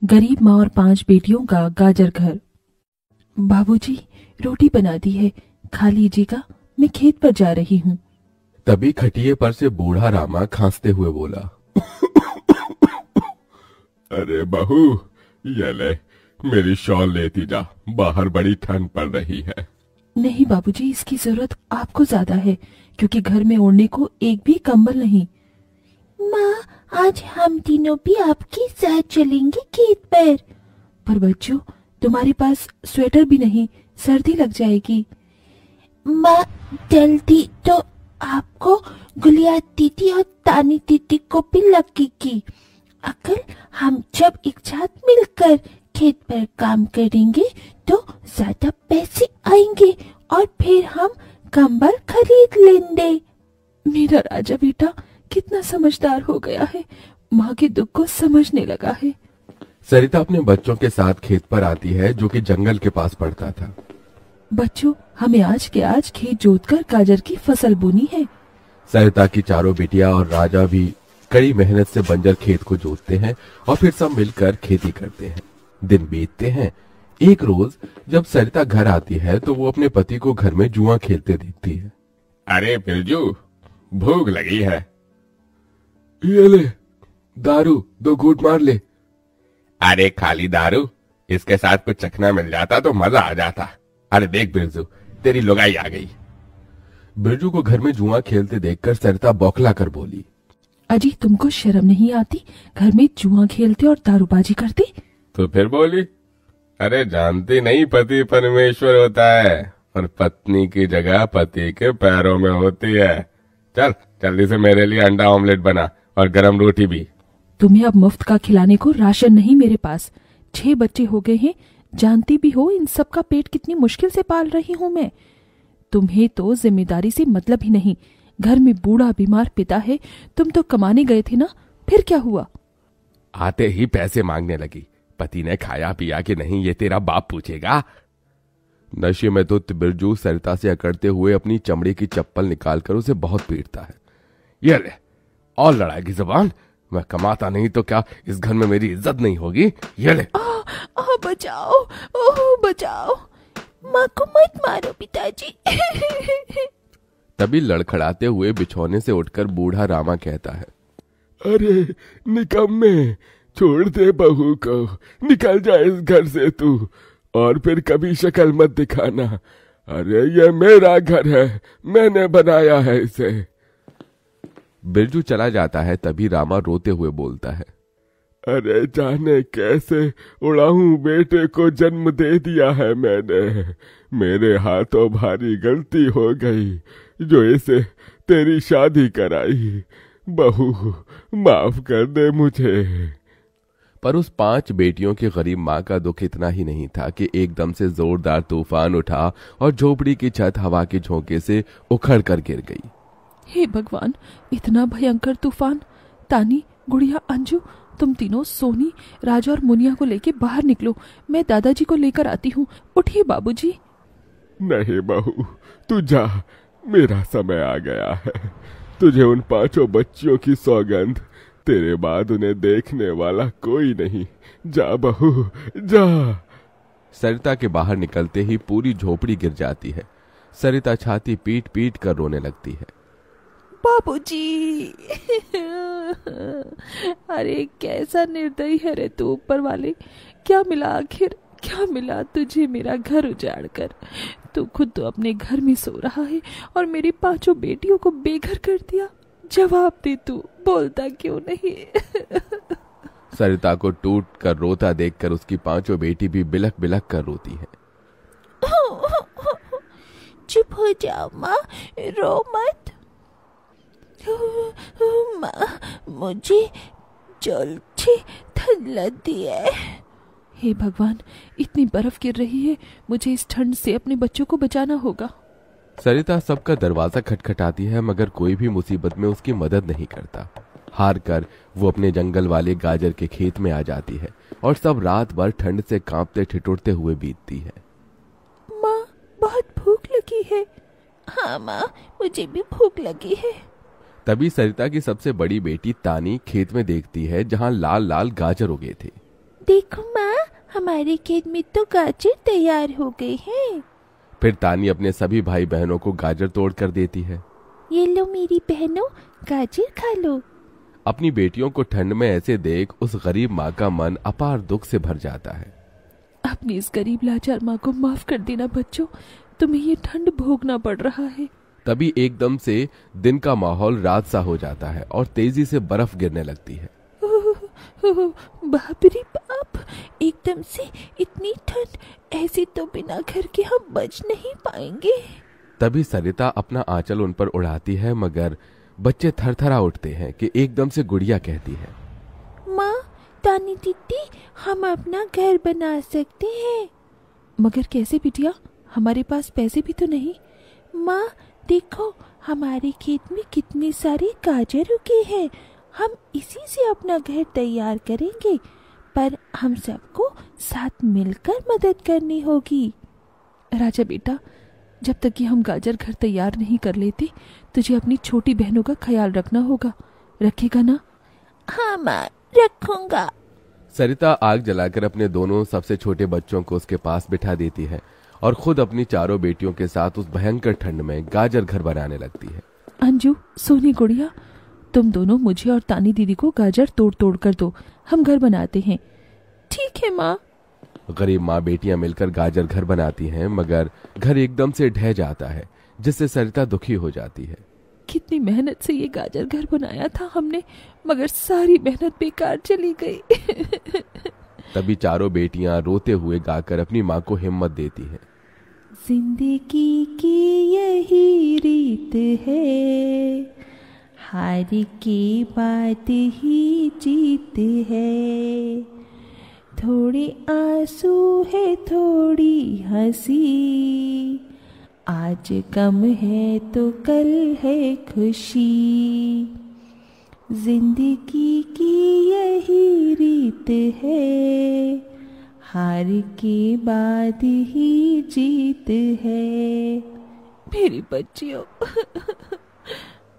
गरीब माँ और 5 बेटियों का गाजर घर। बाबूजी, रोटी बना दी है, खा लीजिएगा, मैं खेत पर जा रही हूँ। तभी खटिये पर से बूढ़ा रामा खांसते हुए बोला, अरे बहू, ये ले, मेरी शॉल लेती जा, बाहर बड़ी ठंड पड़ रही है। नहीं बाबूजी, इसकी जरूरत आपको ज्यादा है, क्योंकि घर में ओढ़ने को एक भी कंबल नहीं। माँ, आज हम तीनों भी आपके साथ चलेंगे खेत पर बच्चों, तुम्हारे पास स्वेटर भी नहीं, सर्दी लग जाएगी। माँ, जल्दी तो आपको गुलिया दीदी और तानी दीदी को भी लगेगी। अगर हम जब एक साथ मिलकर खेत पर काम करेंगे तो ज्यादा पैसे आएंगे और फिर हम कंबल खरीद लेंगे। मेरा राजा बेटा कितना समझदार हो गया है, माँ के दुख को समझने लगा है। सरिता अपने बच्चों के साथ खेत पर आती है, जो कि जंगल के पास पड़ता था। बच्चों, हमें आज के आज खेत जोतकर गाजर की फसल बोनी है। सरिता की चारों बेटियां और राजा भी कड़ी मेहनत से बंजर खेत को जोतते हैं और फिर सब मिलकर खेती करते हैं। दिन बीतते हैं। एक रोज जब सरिता घर आती है तो वो अपने पति को घर में जुआ खेलते देखती है। अरे बिरजू, भूख लगी है। ये ले दारू, 2 घूंट मार ले। अरे खाली दारू, इसके साथ कुछ चखना मिल जाता तो मजा आ जाता। अरे देख बिरजू, तेरी लुगाई आ गई। बिरजू को घर में जुआ खेलते देखकर सरिता बौखला कर बोली, अजी, तुमको शर्म नहीं आती? घर में जुआ खेलते और दारूबाजी करते। तो फिर बोली, अरे जानती नहीं, पति परमेश्वर होता है और पत्नी की जगह पति के पैरों में होती है। चल जल्दी से मेरे लिए अंडा ऑमलेट बना और गरम रोटी भी। तुम्हें अब मुफ्त का खिलाने को राशन नहीं मेरे पास। 6 बच्चे हो गए हैं, जानती भी हो इन सब का पेट कितनी मुश्किल से पाल रही हूँ मैं। तुम्हें तो जिम्मेदारी से मतलब ही नहीं। घर में बूढ़ा बीमार पिता है, तुम तो कमाने गए थे ना, फिर क्या हुआ? आते ही पैसे मांगने लगी। पति ने खाया पिया कि नहीं ये तेरा बाप पूछेगा। नशे में तो बिरजू सरिता से अकड़ते हुए अपनी चमड़ी की चप्पल निकालकर उसे बहुत पीटता है। ये ले, और लड़ाएगी जबान। मैं कमाता नहीं तो क्या इस घर में मेरी इज्जत नहीं होगी? ये ले। बचाओ, ओह बचाओ, माँ को मत मारो पिताजी। तभी लड़खड़ाते हुए बिछौने से उठकर बूढ़ा रामा कहता है, अरे निकम्मे, छोड़ दे बहू को, निकल जा इस घर से तू, और फिर कभी शक्ल मत दिखाना। अरे ये मेरा घर है, मैंने बनाया है इसे। बिरजू चला जाता है। तभी रामा रोते हुए बोलता है, अरे जाने कैसे उड़ाऊं बेटे को जन्म दे दिया है मैंने। मेरे हाथों भारी गलती हो गई जो इसे तेरी शादी कराई। बहू माफ कर दे मुझे। पर उस 5 बेटियों की गरीब माँ का दुख इतना ही नहीं था कि एकदम से जोरदार तूफान उठा और झोपड़ी की छत हवा के झोंके से उखड़ कर गिर गई। हे भगवान, इतना भयंकर तूफान! तानी, गुड़िया, अंजू, तुम तीनों सोनी, राजा और मुनिया को लेके बाहर निकलो, मैं दादाजी को लेकर आती हूँ। उठिए बाबूजी। नहीं बहू, तू जा, मेरा समय आ गया है। तुझे उन 5 बच्चियों की सौगंध, तेरे बाद उन्हें देखने वाला कोई नहीं। जा बहू, जा। सरिता के बाहर निकलते ही पूरी झोपड़ी गिर जाती है। सरिता छाती पीट पीट कर रोने लगती है। बाबूजी। अरे कैसा निर्दयी है रे तू ऊपर वाले। क्या मिला आखिर, क्या मिला तुझे मेरा घर उजाड़ कर? तू खुद तो अपने घर में सो रहा है और मेरी 5 बेटियों को बेघर कर दिया। जवाब दे, तू बोलता क्यों नहीं? सरिता को टूट कर रोता देखकर उसकी 5 बेटी भी बिलख बिलख कर रोती है। चुप हो जाओ माँ, रो मत। माँ, मुझे जल्दी ठंड लगती है। हे भगवान, इतनी बर्फ गिर रही है, मुझे इस ठंड से अपने बच्चों को बचाना होगा। सरिता सबका दरवाजा खटखटाती है, मगर कोई भी मुसीबत में उसकी मदद नहीं करता। हार कर वो अपने जंगल वाले गाजर के खेत में आ जाती है और सब रात भर ठंड से कांपते ठिठुरते हुए बीतती है। माँ, बहुत भूख लगी है। हाँ माँ, मुझे भी भूख लगी है। तभी सरिता की सबसे बड़ी बेटी तानी खेत में देखती है जहां लाल लाल गाजर उगे थे। देखो माँ, हमारे खेत में तो गाजर तैयार हो गए हैं। फिर तानी अपने सभी भाई बहनों को गाजर तोड़ कर देती है। ये लो मेरी बहनों, गाजर खा लो। अपनी बेटियों को ठंड में ऐसे देख उस गरीब माँ का मन अपार दुख से भर जाता है। अपनी इस गरीब लाचार माँ को माफ कर देना बच्चों, तुम्हें ये ठंड भोगना पड़ रहा है। तभी एकदम से दिन का माहौल रात सा हो जाता है और तेजी से बर्फ गिरने लगती है। बाप रे बाप, एकदम से इतनी ठंड, ऐसी तो बिना घर के हम बच नहीं पाएंगे। तभी सरिता अपना आंचल उन पर उड़ाती है, मगर बच्चे थरथरा उठते हैं कि एकदम से गुड़िया कहती है, माँ, तानी दीदी, हम अपना घर बना सकते हैं। मगर कैसे बिटिया, हमारे पास पैसे भी तो नहीं। माँ देखो, हमारे खेत में कितने सारे गाजर उगे हैं, हम इसी से अपना घर तैयार करेंगे, पर हम सबको साथ मिलकर मदद करनी होगी। राजा बेटा, जब तक कि हम गाजर घर तैयार नहीं कर लेते, तुझे अपनी छोटी बहनों का ख्याल रखना होगा। रखेगा ना? हाँ माँ, रखूंगा। सरिता आग जलाकर अपने दोनों सबसे छोटे बच्चों को उसके पास बिठा देती है और खुद अपनी चारों बेटियों के साथ उस भयंकर ठंड में गाजर घर बनाने लगती है। अंजू, सोनी, गुड़िया, तुम दोनों मुझे और तानी दीदी को गाजर तोड़ तोड़ कर दो, हम घर बनाते हैं। ठीक है माँ। गरीब माँ बेटियां मिलकर गाजर घर बनाती हैं, मगर घर एकदम से ढह जाता है, जिससे सरिता दुखी हो जाती है। कितनी मेहनत से ये गाजर घर बनाया था हमने, मगर सारी मेहनत बेकार चली गई। तभी चारों बेटियां रोते हुए गाकर अपनी माँ को हिम्मत देती हैं। जिंदगी की यही रीत है, हार के बाद ही जीत है, थोड़े आंसू है थोड़ी हंसी, आज गम है तो कल है खुशी, जिंदगी की यही रीत है, हार के बाद ही जीत है। मेरी बच्चियों।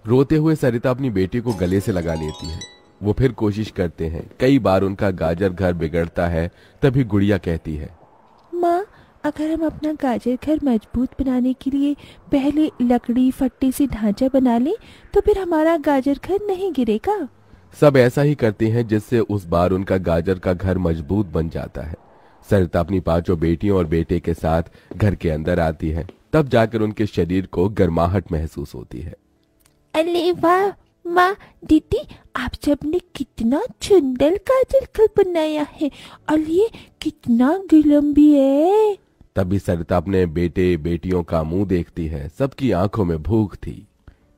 रोते हुए सरिता अपनी बेटी को गले से लगा लेती है। वो फिर कोशिश करते हैं, कई बार उनका गाजर घर बिगड़ता है। तभी गुड़िया कहती है, माँ, अगर हम अपना गाजर घर मजबूत बनाने के लिए पहले लकड़ी फट्टे से ढांचा बना लें, तो फिर हमारा गाजर घर नहीं गिरेगा। सब ऐसा ही करते हैं, जिससे उस बार उनका गाजर का घर मजबूत बन जाता है। सरिता अपनी पांचों बेटियों और बेटे के साथ घर के अंदर आती है। तब जाकर उनके शरीर को गर्माहट महसूस होती है। अरे वाह माँ, दीदी, आप सबने कितना सुंदर गाजर घर बनाया है, और ये कितना गर्म भी है। तभी सरिता अपने बेटे बेटियों का मुंह देखती है। सबकी आंखों में भूख थी।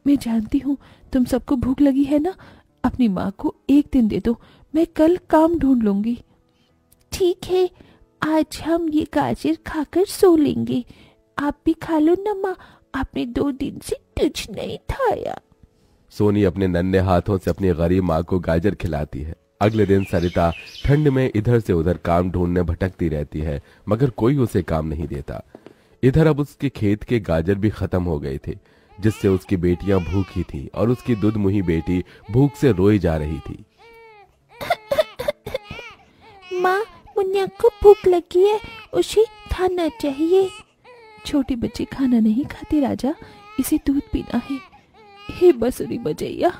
मैं जानती हूँ तुम सबको भूख लगी है ना। अपनी माँ को एक दिन दे दो, मैं कल काम ढूंढ लूंगी। ठीक है, आज हम ये गाजर खाकर सो लेंगे। आप भी खा लो ना माँ, आपने 2 दिन से कुछ नहीं खाया। सोनी अपने नन्हे हाथों से अपनी गरीब माँ को गाजर खिलाती है। अगले दिन सरिता ठंड में इधर से उधर काम ढूंढने भटकती रहती है, मगर कोई उसे काम नहीं देता। इधर अब उसके खेत के गाजर भी खत्म हो गए थे, जिससे उसकी बेटियां भूखी थी और उसकी दुधमुही बेटी भूख से रोई जा रही थी। माँ, मुन्ना को भूख लगी है, उसे खाना चाहिए। छोटे बच्चे खाना नहीं खाते राजा, इसे दूध पीना है। हे बसुरी बजैया,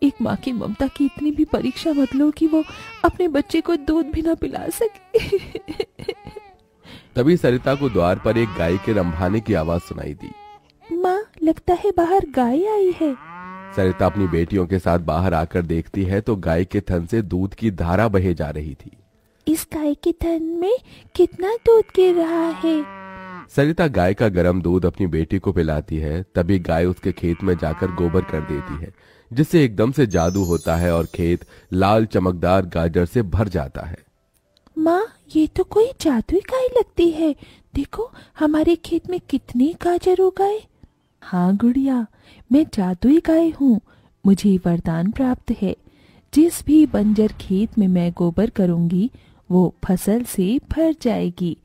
एक माँ की ममता की इतनी भी परीक्षा मत लो कि वो अपने बच्चे को दूध भी ना पिला सके। तभी सरिता को द्वार पर एक गाय के रंभाने की आवाज सुनाई दी। माँ, लगता है बाहर गाय आई है। सरिता अपनी बेटियों के साथ बाहर आकर देखती है तो गाय के थन से दूध की धारा बहे जा रही थी। इस गाय के थन में कितना दूध गिर रहा है। सरिता गाय का गर्म दूध अपनी बेटी को पिलाती है। तभी गाय उसके खेत में जाकर गोबर कर देती है, जिससे एकदम से जादू होता है और खेत लाल चमकदार गाजर से भर जाता है। माँ, ये तो कोई जादुई गाय लगती है। देखो, हमारे खेत में कितने गाजर उगाए। हाँ गुड़िया, मैं जादुई गाय हूँ। मुझे वरदान प्राप्त है। जिस भी बंजर खेत में मैं गोबर करूंगी, वो फसल से भर जाएगी।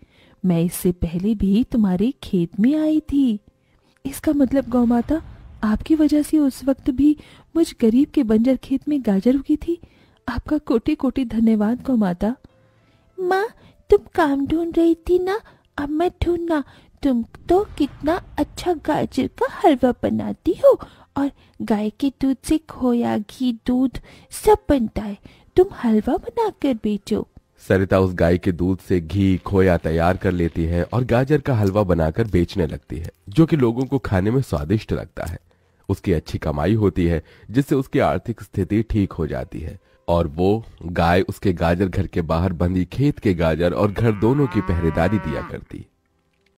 मैं इससे पहले भी तुम्हारे खेत में आई थी। इसका मतलब गौ माता, आपकी वजह से उस वक्त भी मुझ गरीब के बंजर खेत में गाजर उगी थी। आपका कोटि कोटि धन्यवाद गौ माता। माँ, तुम काम ढूंढ रही थी ना, अब मैं ढूंढना। तुम तो कितना अच्छा गाजर का हलवा बनाती हो, और गाय के दूध से खोया, घी, दूध सब बनता है। तुम हलवा बनाकर बेचो। सरिता उस गाय के दूध से घी, खोया तैयार कर लेती है और गाजर का हलवा बनाकर बेचने लगती है, जो कि लोगों को खाने में स्वादिष्ट लगता है। उसकी अच्छी कमाई होती है, जिससे उसकी आर्थिक स्थिति ठीक हो जाती है और वो गाय उसके गाजर घर के बाहर बंधी खेत के गाजर और घर दोनों की पहरेदारी दिया करती।